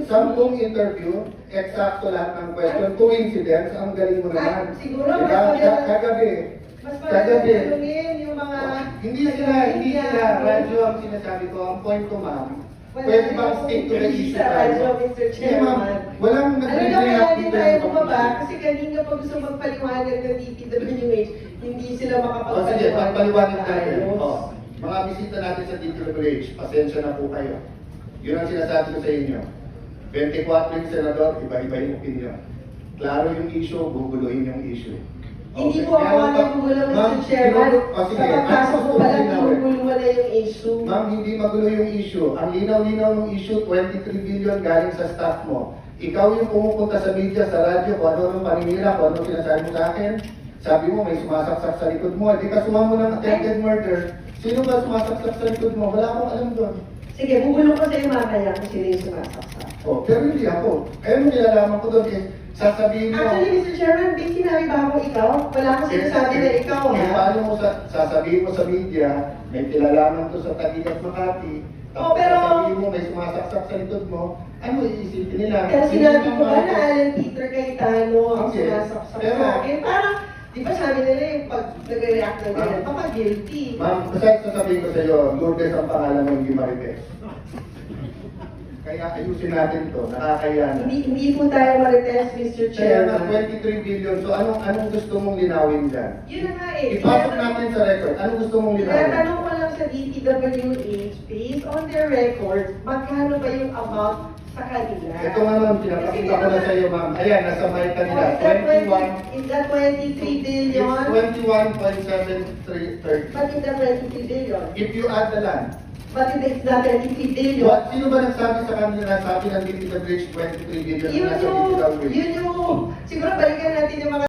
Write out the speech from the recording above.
sampung interview, eksakto lahat ng question. Coincidence, ang galing mo naman. Siguro, Kagabi. mas tanungin yung mga... Hindi sila, radyo ang sinasabi ko. Ang point ko, ma'am, pwede bang stick to the issue tayo? Mr. Hindi, ma'am, Chairman. walang Ano na kaya din tayo bumaba? Kasi kanina pa gusto magpaliwanag ng DPWH, hindi sila O sige, pagpaliwanag natin. Ayos. O, mga bisita natin sa DPWH, pasensya na po kayo. Yun ang sinasabi ko sa inyo. 24 yung senador, iba-iba yung opinion. Klaro yung issue, guguluhin yung issue. Hindi po ako nagugulo, Mr. Chairman. Sa pagpasok ko pala, ginugulo na yung issue. Ma'am, hindi magulo yung issue. Ang linaw-linaw ng issue, 23 billion galing sa staff mo. Ikaw yung pumupunta sa media, sa radyo, kung ano ang paninira, kung ano sinasabi mo sa akin. Sabi mo, may sumasaksak sa likod mo. Hindi ka sumamo ng attempted murder. Sino ba sumasaksak sa likod mo? Wala akong alam doon. Sige, bubulong ko sa'yo mamaya kung sino yung sumasaksak. Oh, pero hindi ako. Kaya mo nilalaman ko doon, sasabihin mo. Actually, Mr. Chairman, may sinabi ba ako ikaw? Wala akong sinasabi na ikaw, ha? Paano mo sasabihin mo sa media, may kilalaman to sa Taguig at Makati, Oh, pero- sasabihin mo may sumasaksak sa likod mo, ano iisipin nila? Pero sinabi ko ba na Alan Peter Cayetano ang Okay. sumasaksak Pero- sa akin? Parang, di ba sabi nila yung pag nag-react na ganyan, baka guilty. Ma'am, kasi sasabihin ko sa iyo, Lourdes ang pangalan mo, hindi Marites. Kaya ayusin natin to, nakakaya na. Hindi po tayo marites, Mr. Kaya na Chairman. 23 billion, so anong gusto mong linawin dyan? Yun na nga eh. Ipasok natin sa record, anong gusto mong Kaya linawin? tanong ko lang sa DPWH, based on their record, magkano ba yung amount sa kanila? Ito nga ma'am, pinapakita ko na sa iyo ma'am. Ayan, nasa mic kanila. Is that 23 billion? 21.7330. But in the 23 billion? If you add the land, But it's not 23 billion? sino ba nagsabi sa kanila, sabi ng DPWH 23 billion Yun na nasa yung, DPWH? siguro balikan natin yung mga